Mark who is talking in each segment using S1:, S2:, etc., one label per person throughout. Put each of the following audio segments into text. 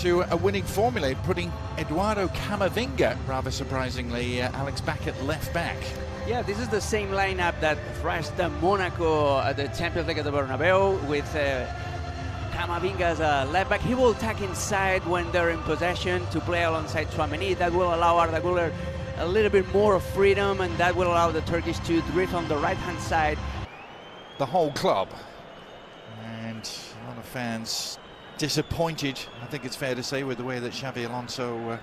S1: to a winning formula, putting Eduardo Camavinga, rather surprisingly, Alex, back at left back.
S2: Yeah, this is the same lineup that thrashed Monaco at the Champions League at the Bernabeu with Camavinga as a left back. He will attack inside when they're in possession to play alongside Tchouaméni. That will allow Arda Güler a little bit more of freedom, and that will allow the Turkish to drift on the right-hand side.
S1: The whole club, and a lot of fans disappointed, I think it's fair to say, with the way that Xabi Alonso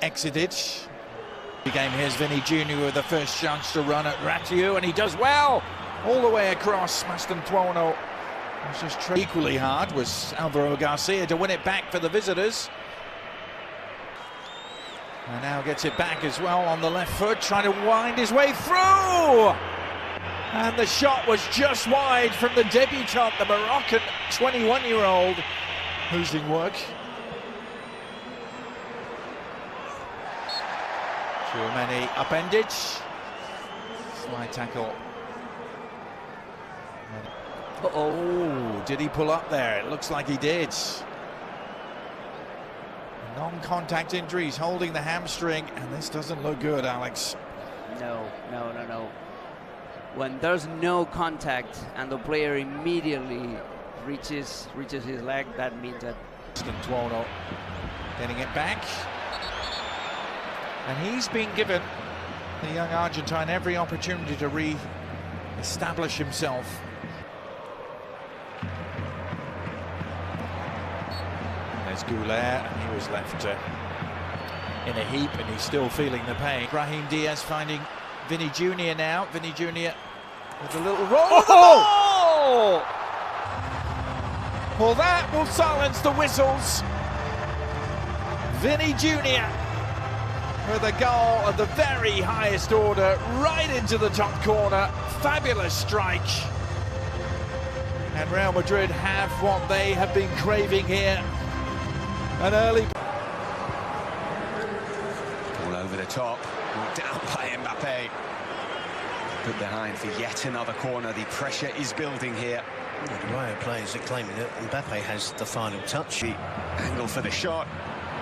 S1: exited. The game, here's Vinny Jr. with the first chance to run at Ratiu, and he does well all the way across. Mastantuono was just equally hard was Alvaro Garcia to win it back for the visitors. And now gets it back as well on the left foot, trying to wind his way through. And the shot was just wide from the debutant, the Moroccan 21-year-old, losing work. Tchouaméni upended. Slide tackle. Oh, did he pull up there? It looks like he did. Non-contact injuries, holding the hamstring, and this doesn't look good, Alex.
S2: No. When there's no contact and the player immediately reaches his leg, that means that...
S1: Mastantuono getting it back. And he's been given, the young Argentine, every opportunity to re-establish himself. There's Güler, and he was left in a heap, and he's still feeling the pain. Brahim Diaz finding Vinny Jr. now. Vinny Jr. with a little roll of the ball! Well, that will silence the whistles. Vinny Jr. with a goal of the very highest order, right into the top corner. Fabulous strike. And Real Madrid have what they have been craving here. An early...
S3: All over the top, down by Mbappe. Put behind for yet another corner. The pressure is building here.
S4: The Rayo players are claiming that Mbappe has the final touch.
S3: The angle for the shot.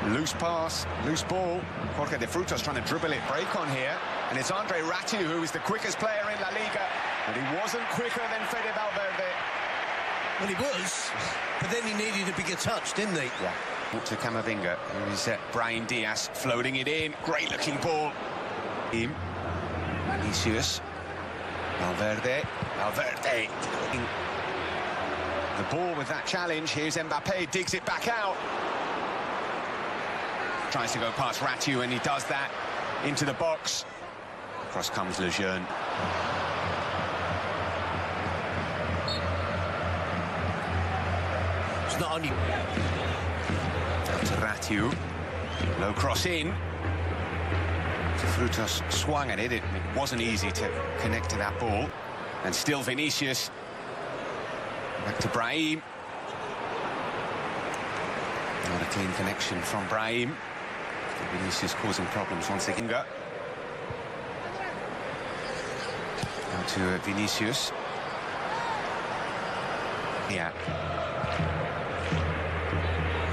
S3: Loose pass, loose ball. Jorge de Frutos trying to dribble it, break on here. And it's Andre Ratiu who is the quickest player in La Liga. But he wasn't quicker than Fede Valverde.
S4: Well, he was, but then he needed a bigger touch, didn't he?
S3: Yeah. To Camavinga, who is Brahim Diaz floating it in. Great looking ball. Vinicius. Valverde. The ball with that challenge. Here's Mbappe, digs it back out. Tries to go past Ratiu, and he does that into the box. Across comes Lejeune.
S4: It's not only...
S3: Down to Ratiu. Low cross in. Frutos swung at it. It wasn't easy to connect to that ball. And still Vinicius. Back to Brahim. Not a clean connection from Brahim. Vinicius causing problems once again. Now to Vinicius. Yeah.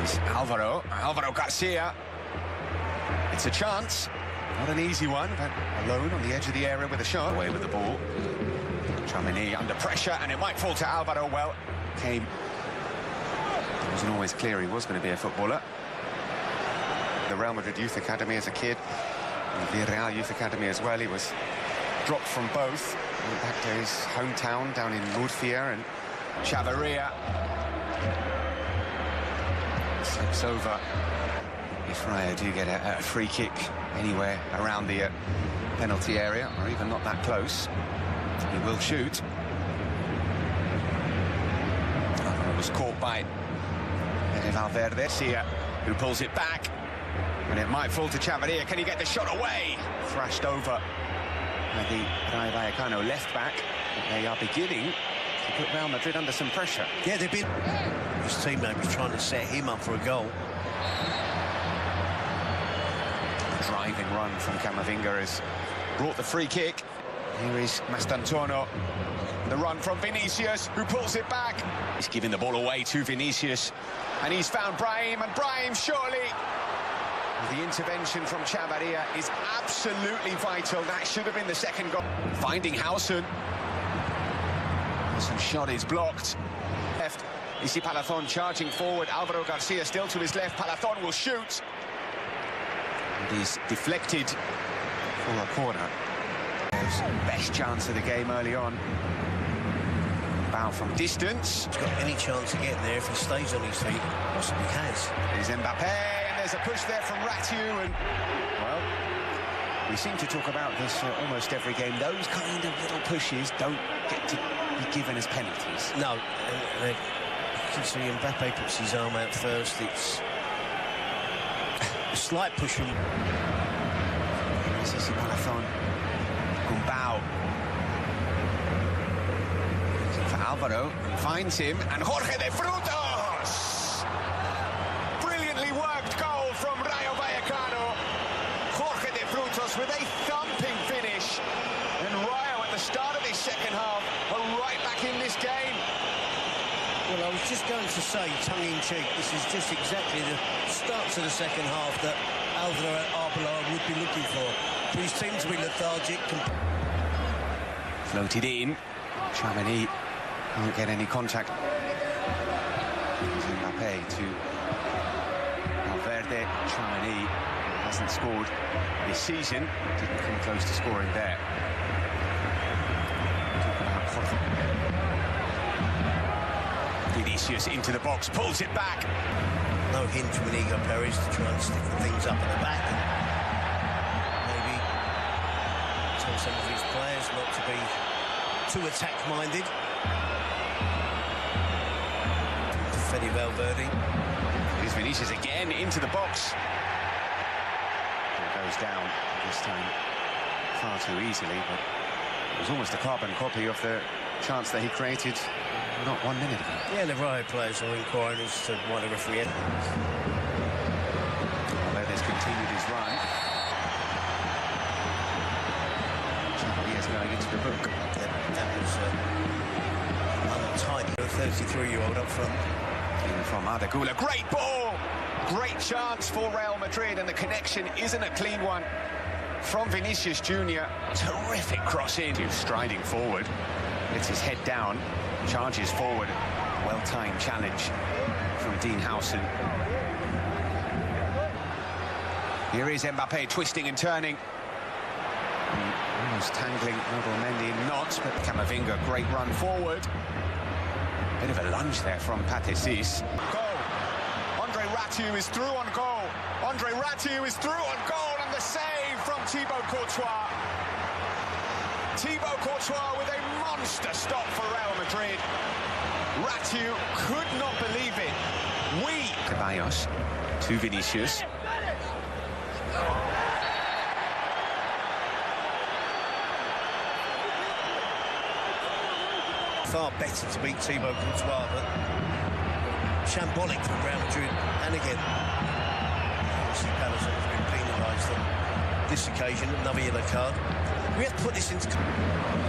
S3: It's Alvaro Garcia. It's a chance. Not an easy one, but alone on the edge of the area with a shot. Away with the ball. Tchouaméni under pressure, and it might fall to Alvaro. Well, it wasn't always clear he was going to be a footballer. The Real Madrid Youth Academy as a kid, and the Villarreal Youth Academy as well. He was dropped from both. Went back to his hometown down in Murcia, and Chavarria slips over. If Rayo do get a free kick anywhere around the penalty area, or even not that close, he will shoot. It was caught by Valverde, who pulls it back, and it might fall to Chavarria. Can he get the shot away? Thrashed over by the Rayo Vallecano left back. They are beginning to put Real Madrid under some pressure.
S4: Yeah, they've been... His teammate was trying to set him up for a goal.
S3: Driving run from Camavinga has brought the free kick. Here is Mastantuono. The run from Vinicius, who pulls it back. He's giving the ball away to Vinicius. And he's found Brahim, and Brahim surely. The intervention from Chavarria is absolutely vital. That should have been the second goal. Finding Howson. Howson's shot is blocked. Left. Isi Palathon charging forward. Alvaro Garcia still to his left. Palathon will shoot. And he's deflected for a corner. Best chance of the game early on. Bow from distance.
S4: He's got any chance of getting there if he stays on his feet. Possibly has.
S3: Here's Mbappe, and there's a push there from Ratiu, and well, we seem to talk about this almost every game. Those kind of little pushes don't get to be given as penalties.
S4: No, you can see Mbappe puts his arm out first. It's a slight push from
S3: Isi Palathon. Gumbau. For Alvaro, finds him, and Jorge de Frutos! Brilliantly worked goal from Rayo Vallecano. Jorge de Frutos with a thumping finish. And Rayo at the start of this second half are right back in this game.
S4: Well, I was just going to say, tongue-in-cheek, this is just exactly the start to the second half that Alvaro Arbeloa would be looking for his team to be lethargic.
S3: Floated in. Tchouaméni can't get any contact. Mbappe to Valverde. Tchouaméni hasn't scored this season. Didn't come close to scoring there. Vinicius into the box, pulls it back.
S4: No hint from Inigo Perez to try and stiffen things up at the back. Maybe tell some of his players not to be too attack-minded. Fede Valverde.
S3: Here's Vinicius again into the box. It goes down this time far too easily, but it was almost a carbon copy of the chance that he created not 1 minute ago.
S4: Yeah, the Rayo players are inquiring as to why the referee had.
S3: Valverde's continued his run. Chavarria's going into the book.
S4: That was untidy. A 33-year-old up front.
S3: In from Arda Güler. Great ball! Great chance for Real Madrid, and the connection isn't a clean one from Vinicius Junior. Terrific cross in. Striding forward. Lets his head down. Charges forward. Well-timed challenge from Dean Howson. Here is Mbappe twisting and turning. Almost tangling Mendy in knots, but Camavinga, great run forward. Bit of a lunge there from Pathé Ciss. Goal. Andre Ratiu is through on goal. Andre Ratiu is through on goal, and the save from Thibaut Courtois. Thibaut Courtois with a monster stop for Real Madrid. Ratiu could not believe it. Ceballos to Vinicius.
S4: Far better to beat Thibaut Courtois, but shambolic from Real Madrid. And again, Isi Palathon has been penalised on this occasion. Another yellow card. We have to put this into...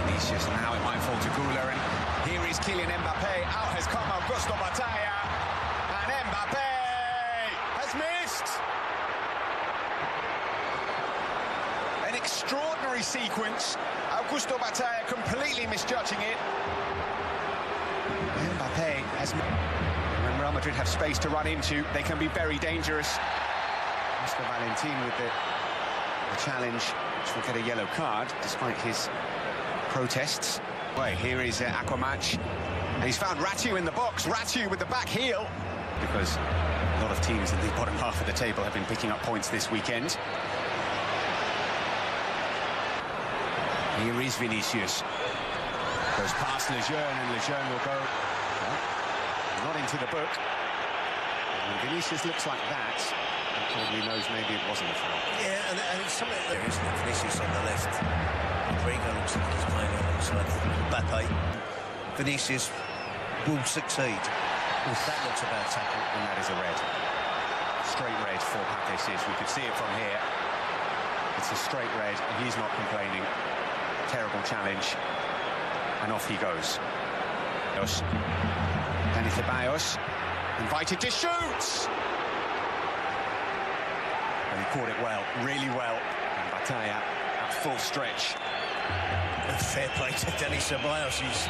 S3: Vinicius, and now it might fall to Güler, and here is Kylian Mbappe. Out has come Augusto Batalla, and Mbappe has missed. An extraordinary sequence. Augusto Batalla completely misjudging it. Mbappe has... When Real Madrid have space to run into, they can be very dangerous. Oscar Valentin with the challenge, which will get a yellow card, despite his protests. Well, here is Aquamatch, and he's found Ratiu in the box. Ratiu with the back heel, because a lot of teams in the bottom half of the table have been picking up points this weekend. Here is Vinicius. Goes past Lejeune, and Lejeune will go not into the book. And Vinicius looks like that. He probably knows maybe it wasn't a foul.
S4: Yeah, and it's something there, isn't it? Vinicius on the left. Rodrigo looks like he's playing alongside Mbappe. Vinicius will succeed. That looks a bad tackle.
S3: And that is a red. Straight red for Pathé Ciss. We could see it from here. It's a straight red, and he's not complaining. Terrible challenge. and off he goes. Dani Ceballos, invited to shoot! And he caught it well, really well. And Batalla at full stretch.
S4: Fair play to Dani Ceballos. He's